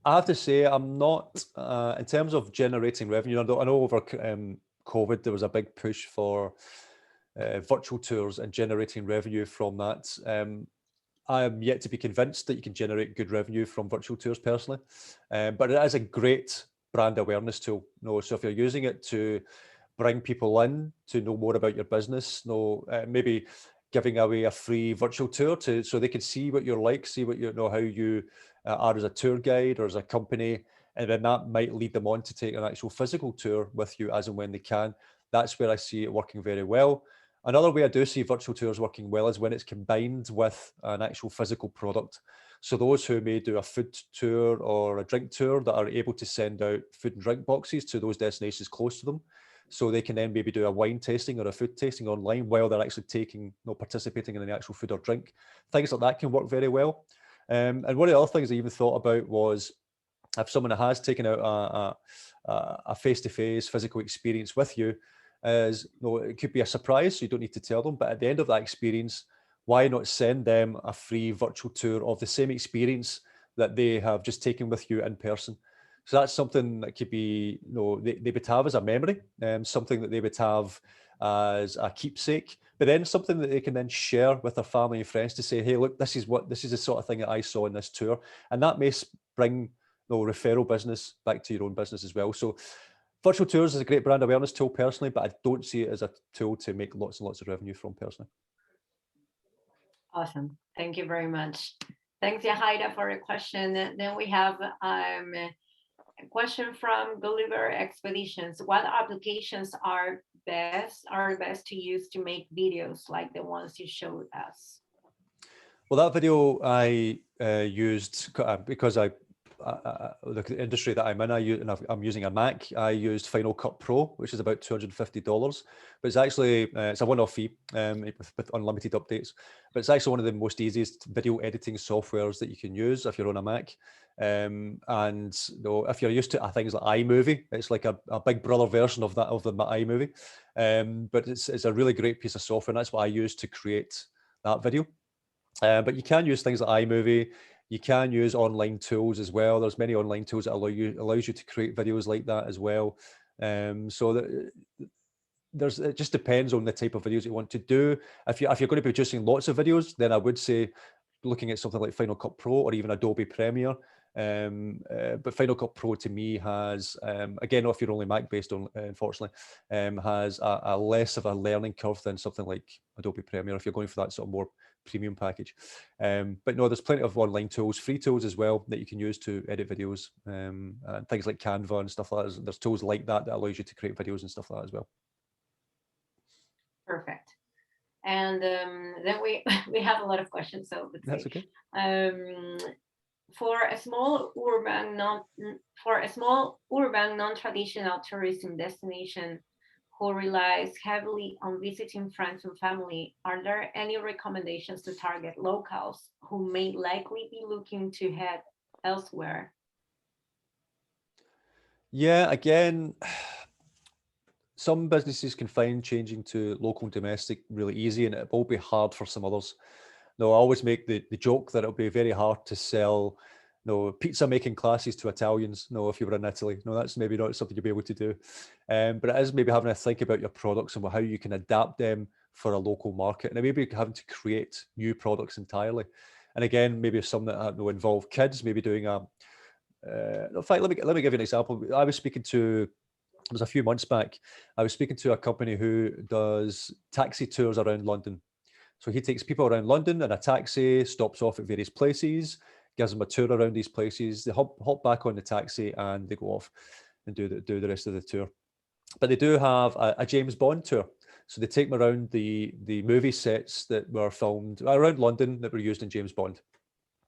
I have to say, I'm not, in terms of generating revenue, I know over COVID, there was a big push for virtual tours and generating revenue from that. I am yet to be convinced that you can generate good revenue from virtual tours personally, but it is a great brand awareness tool. So if you're using it to bring people in to know more about your business, maybe giving away a free virtual tour so they can see what you're like, see what how you are as a tour guide or as a company, and then that might lead them on to take an actual physical tour with you as and when they can. That's where I see it working very well. Another way I do see virtual tours working well is when it's combined with an actual physical product. So those who may do a food tour or a drink tour that are able to send out food and drink boxes to those destinations close to them, so they can then maybe do a wine tasting or a food tasting online while they're actually participating in the actual food or drink. Things like that can work very well. And one of the other things I even thought about was, if someone has taken out a face-to-face physical experience with you, it could be a surprise, so you don't need to tell them. But at the end of that experience, why not send them a free virtual tour of the same experience that they have just taken with you in person? So that's something that could be, they would have as a memory, something that they would have as a keepsake, but then something that they can then share with their family and friends to say, hey, look, this is the sort of thing that I saw in this tour. And that may bring referral business back to your own business as well. So virtual tours is a great brand awareness tool personally, but I don't see it as a tool to make lots and lots of revenue from personally. Awesome. Thank you very much. Thanks, Yahaira, for your question. Then we have a question from Gulliver Expeditions. What applications are best to use to make videos like the ones you showed us? Well, that video I used because the industry that I'm in, I'm using a Mac. I used Final Cut Pro, which is about $250, but it's actually it's a one-off fee with unlimited updates. But it's actually one of the most easiest video editing softwares that you can use if you're on a Mac. And if you're used to things like iMovie, it's like a big brother version of the iMovie. But it's a really great piece of software, and that's what I used to create that video. But you can use things like iMovie. You can use online tools as well. There's many online tools that allows you to create videos like that as well. It just depends on the type of videos you want to do. If you're going to be producing lots of videos, then I would say looking at something like Final Cut Pro or even Adobe Premiere. But Final Cut Pro to me has, again, if you're only Mac based on, unfortunately, has a less of a learning curve than something like Adobe Premiere if you're going for that sort of more premium package. But no, there's plenty of online tools, free tools as well, that you can use to edit videos, and things like Canva and stuff like that. There's tools like that allows you to create videos and stuff like that as well. Perfect. And then we we have a lot of questions. So let's That's see. okay. Um, for a small urban non-traditional tourism destination who relies heavily on visiting friends and family, are there any recommendations to target locals who may likely be looking to head elsewhere? Yeah, again, some businesses can find changing to local and domestic really easy, and it will be hard for some others. No, I always make the joke that it'll be very hard to sell pizza making classes to Italians. No, if you were in Italy, no, that's maybe not something you'll be able to do. But it is maybe having to think about your products and how you can adapt them for a local market, and maybe having to create new products entirely. And again, maybe some that involve kids, maybe doing a. In fact, let me give you an example. I was speaking to it was a few months back. I was speaking to a company who does taxi tours around London. So he takes people around London in a taxi, stops off at various places, gives them a tour around these places. They hop back on the taxi and they go off and do the rest of the tour. But they do have a James Bond tour. So they take them around the movie sets that were filmed around London that were used in James Bond.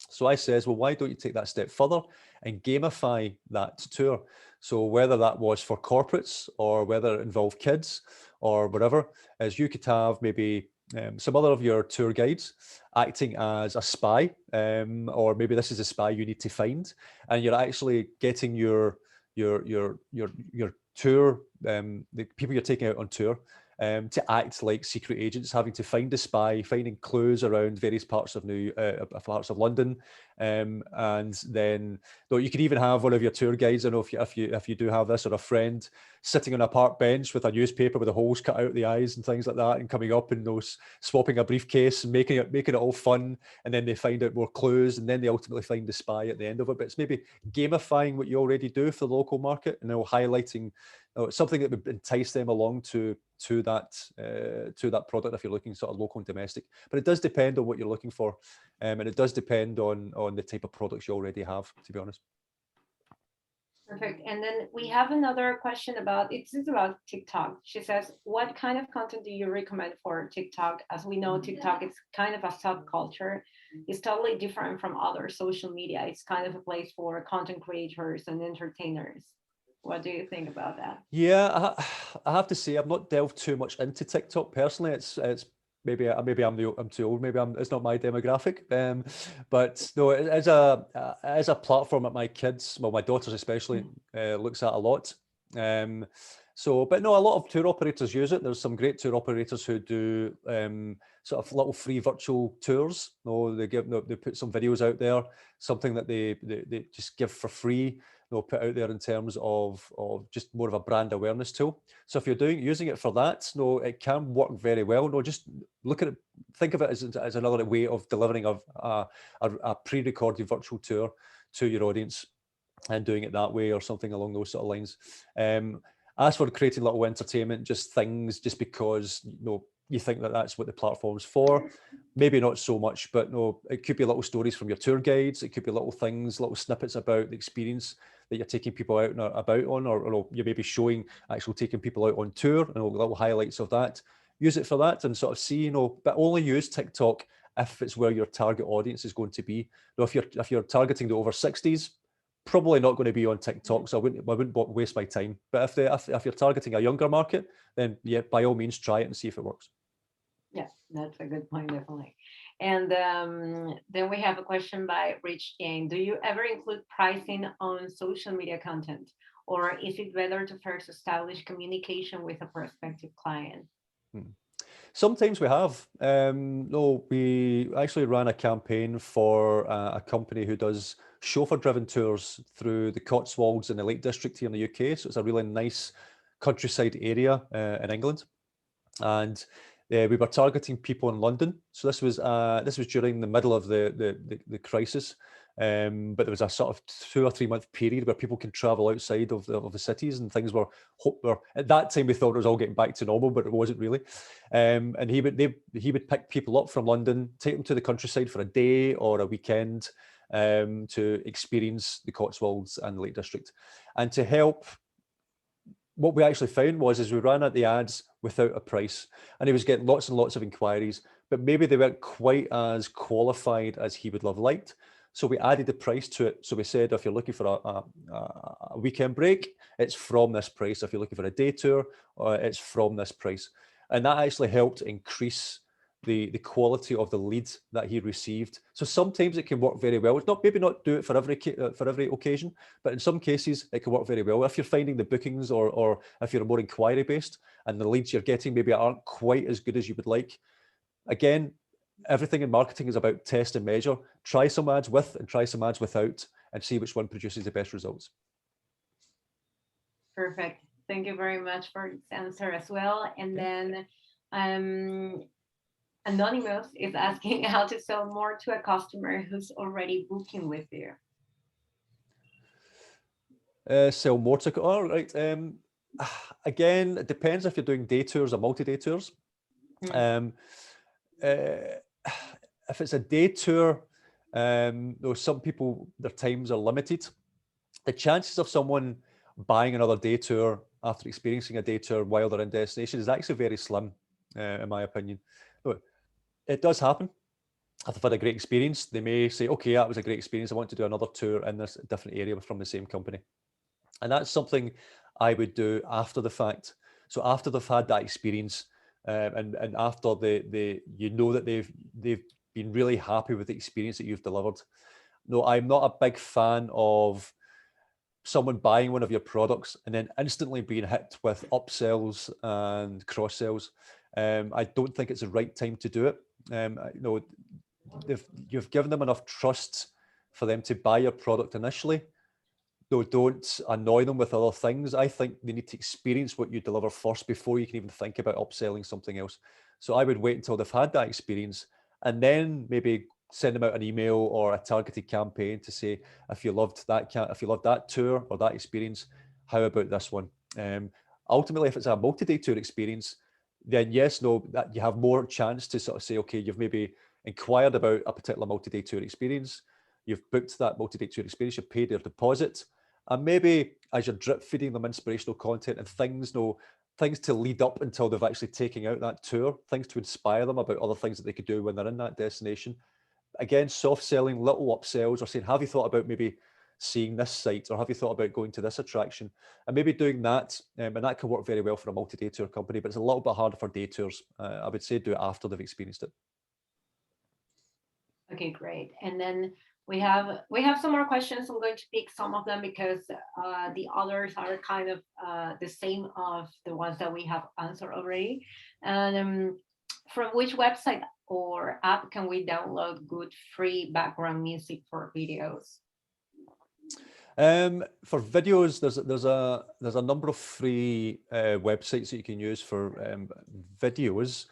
So I says, well, why don't you take that step further and gamify that tour? So whether that was for corporates or whether it involved kids or whatever, is you could have maybe some other of your tour guides acting as a spy, or maybe this is a spy you need to find, and you're actually getting your tour, the people you're taking out on tour, to act like secret agents, having to find a spy, finding clues around various parts of parts of London, and then though you could even have one of your tour guides. I know if you do have this, or a friend sitting on a park bench with a newspaper with the holes cut out the eyes and things like that, and coming up and those swapping a briefcase and making it all fun, and then they find out more clues, and then they ultimately find the spy at the end of it. But it's maybe gamifying what you already do for the local market, and highlighting something that would entice them along to that product if you're looking sort of local and domestic. But it does depend on what you're looking for, and it does depend on the type of products you already have, to be honest. Perfect. And then we have another question about it's about TikTok. She says, what kind of content do you recommend for TikTok? As we know, TikTok is kind of a subculture. It's totally different from other social media. It's kind of a place for content creators and entertainers. What do you think about that? Yeah, I have to say I've not delved too much into TikTok personally. It's maybe I'm too old. Maybe it's not my demographic. But no, as a platform that my kids, well, my daughters especially, looks at a lot. But no, a lot of tour operators use it. There's some great tour operators who do sort of little free virtual tours. No, they put some videos out there, something that they just give for free. They'll put out there in terms of just more of a brand awareness tool. So if you're using it for that, no, it can work very well. No, just look at it, think of it as another way of delivering a pre-recorded virtual tour to your audience and doing it that way or something along those sort of lines. As for creating little entertainment, just things just because you think that that's what the platform's for, maybe not so much, but no, it could be little stories from your tour guides. It could be little things, little snippets about the experience that you're taking people out and about on, or you may be showing actually taking people out on tour and little highlights of that. Use it for that and sort of see, but only use TikTok if it's where your target audience is going to be. Now, if you're targeting the over 60s, probably not going to be on TikTok, so I wouldn't waste my time. But if you're targeting a younger market, then yeah, by all means, try it and see if it works. Yeah, that's a good point, definitely. And then we have a question by Rich Jane. Do you ever include pricing on social media content, or is it better to first establish communication with a prospective client? Sometimes we have. No, we actually ran a campaign for a company who does chauffeur-driven tours through the Cotswolds and the Lake District here in the UK. So it's a really nice countryside area in England, and we were targeting people in London. So this was during the middle of the crisis. But there was a sort of 2 or 3 month period where people can travel outside of the cities, and things were at that time we thought it was all getting back to normal, but it wasn't really. And he would pick people up from London, take them to the countryside for a day or a weekend, to experience the Cotswolds and the Lake District, and to help what we actually found was, is we ran out the ads without a price, and he was getting lots and lots of inquiries, but maybe they weren't quite as qualified as he would have liked. So we added the price to it. So we said, if you're looking for a weekend break, it's from this price. If you're looking for a day tour, it's from this price. And that actually helped increase the quality of the lead that he received. So sometimes it can work very well. It's not, maybe not do it for every occasion, but in some cases it can work very well. If you're finding the bookings, or if you're more inquiry based and the leads you're getting maybe aren't quite as good as you would like, again, everything in marketing is about test and measure. Try some ads with and try some ads without, and see which one produces the best results. Perfect. Thank you very much for this answer as well. And then Anonymous is asking how to sell more to a customer who's already booking with you. Sell more to, all right. Again, it depends if you're doing day tours or multi-day tours. If it's a day tour, though some people, their times are limited, the chances of someone buying another day tour after experiencing a day tour while they're in destination is actually very slim, in my opinion. But it does happen. If they've had a great experience, they may say, okay, that was a great experience, I want to do another tour in this different area from the same company. And that's something I would do after the fact. So after they've had that experience, and after you know that they've been really happy with the experience that you've delivered. No, I'm not a big fan of someone buying one of your products and then instantly being hit with upsells and cross sells. I don't think it's the right time to do it. You know, you've given them enough trust for them to buy your product initially. No, don't annoy them with other things. I think they need to experience what you deliver first before you can even think about upselling something else. So I would wait until they've had that experience, and then maybe send them out an email or a targeted campaign to say, if you loved that tour or that experience, how about this one? Ultimately, if it's a multi-day tour experience, then yes, no, that you have more chance to sort of say, okay, you've maybe inquired about a particular multi-day tour experience, you've booked that multi-day tour experience, you've paid their deposit, and maybe as you're drip feeding them inspirational content and things to lead up until they've actually taken out that tour, things to inspire them about other things that they could do when they're in that destination. Again, soft selling, little upsells, or saying, have you thought about maybe seeing this site, or have you thought about going to this attraction, and maybe doing that. And that can work very well for a multi-day tour company, but it's a little bit harder for day tours. I would say do it after they've experienced it. Okay, great. And then we have some more questions. I'm going to pick some of them because the others are kind of the same of the ones that we have answered already. And from which website or app can we download good free background music for videos? For videos, there's a number of free websites that you can use for videos.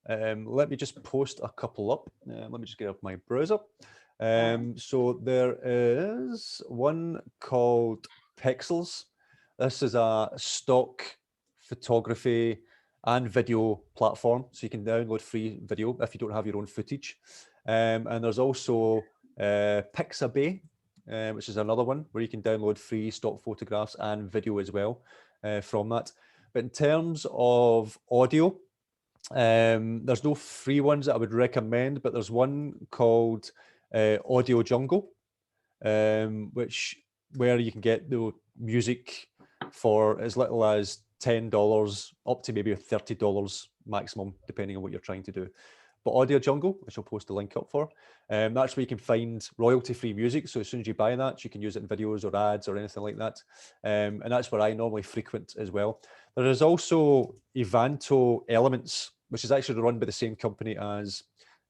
Let me just post a couple up. Let me just get up my browser. So there is one called Pixels. This is a stock photography and video platform, so you can download free video if you don't have your own footage. And there's also Pixabay, which is another one where you can download free stock photographs and video as well from that. But in terms of audio, there's no free ones that I would recommend, but there's one called Audio Jungle, where you can get the music for as little as $10 up to maybe $30 maximum, depending on what you're trying to do. But Audio Jungle, which I'll post a link up for, that's where you can find royalty-free music. So as soon as you buy that, you can use it in videos or ads or anything like that. And that's where I normally frequent as well. There is also Evanto Elements, which is actually run by the same company as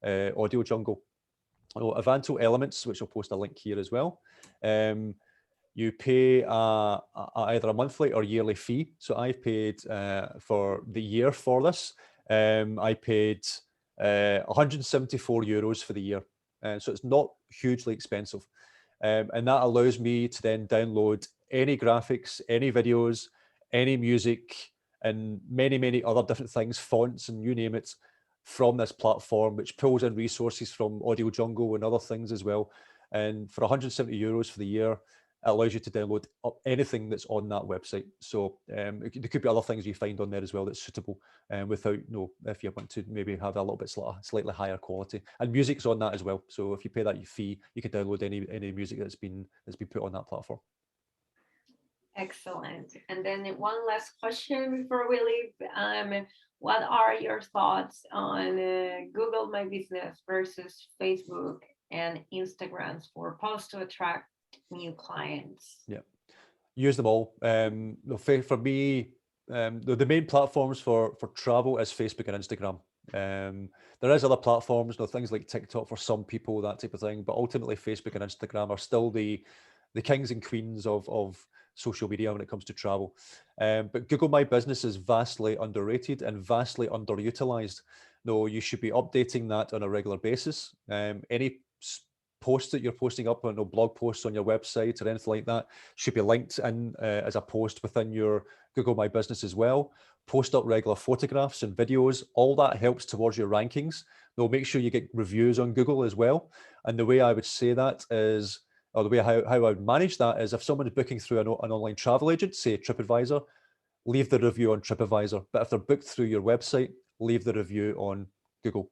Audio Jungle. So Evanto Elements, which I'll post a link here as well. You pay either a monthly or yearly fee. So I've paid for the year for this. I paid €174 for the year. So it's not hugely expensive. And that allows me to then download any graphics, any videos, any music, and many, many other different things, fonts and you name it, from this platform, which pulls in resources from Audio Jungle and other things as well. And for €170 for the year, it allows you to download up anything that's on that website. So there could be other things you find on there as well that's suitable, without, if you want to maybe have a little bit slightly higher quality. And music's on that as well. So if you pay that fee, you can download any music that's been put on that platform. Excellent. And then one last question before we leave. What are your thoughts on Google My Business versus Facebook and Instagrams for posts to attract new clients? Yeah, use them all. For me, the main platforms for travel is Facebook and Instagram. There is other platforms, things like TikTok for some people, that type of thing, but ultimately Facebook and Instagram are still the kings and queens of social media when it comes to travel. But Google My Business is vastly underrated and vastly underutilized. You should be updating that on a regular basis. Any posts that you're posting up, blog posts on your website or anything like that, should be linked in as a post within your Google My Business as well. Post up regular photographs and videos. All that helps towards your rankings. Make sure you get reviews on Google as well. And the way I would say that is, or the way how I would manage that is, if someone is booking through an online travel agent, say TripAdvisor, leave the review on TripAdvisor. But if they're booked through your website, leave the review on Google.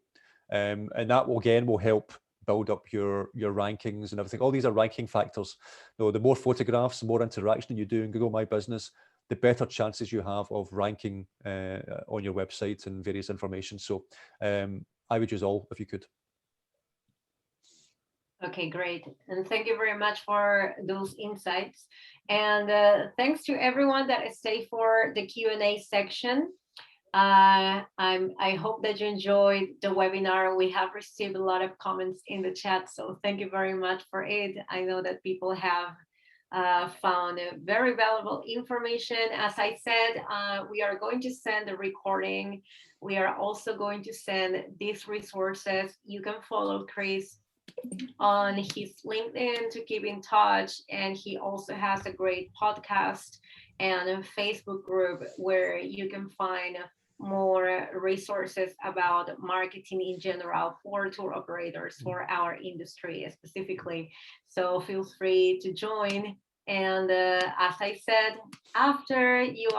And that will help build up your rankings and everything. All these are ranking factors. The more photographs, the more interaction you do in Google My Business, the better chances you have of ranking on your website and various information. So I would use all if you could. Okay, great. And thank you very much for those insights. And thanks to everyone that stayed for the Q&A section. I hope that you enjoyed the webinar. We have received a lot of comments in the chat, so thank you very much for it. I know that people have found very valuable information. As I said, we are going to send the recording. We are also going to send these resources. You can follow Chris on his LinkedIn to keep in touch, and he also has a great podcast and a Facebook group where you can find more resources about marketing in general for tour operators, for our industry specifically. So feel free to join. And as I said, after you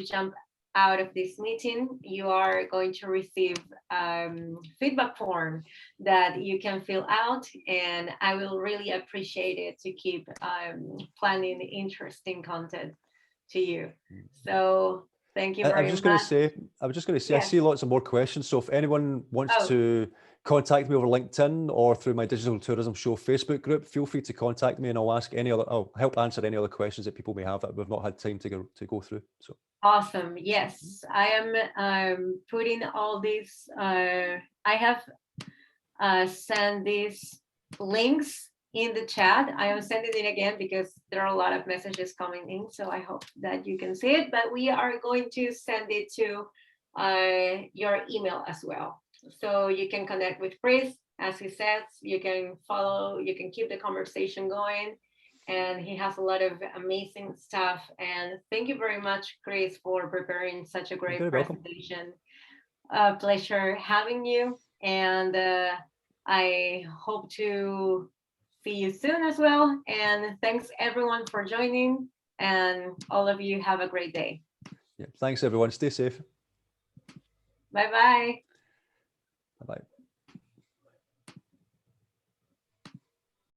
jump out of this meeting, you are going to receive feedback form that you can fill out, and I will really appreciate it to keep planning interesting content to you. So thank you very much. I was just going to say, yes. I see lots of more questions. So if anyone wants to contact me over LinkedIn or through my Digital Tourism Show Facebook group, feel free to contact me, and I'll help answer any other questions that people may have that we've not had time to go through. So awesome. Yes, I am putting all these. I have sent these links in the chat. I am sending it again because there are a lot of messages coming in, so I hope that you can see it. But we are going to send it to your email as well, so you can connect with Chris. As he says, you can follow, you can keep the conversation going, and he has a lot of amazing stuff. And thank you very much, Chris, for preparing such a great presentation. Pleasure having you, and I hope to see you soon as well. And thanks everyone for joining, and all of you have a great day. Yeah, thanks everyone. Stay safe. Bye-bye. Bye-bye.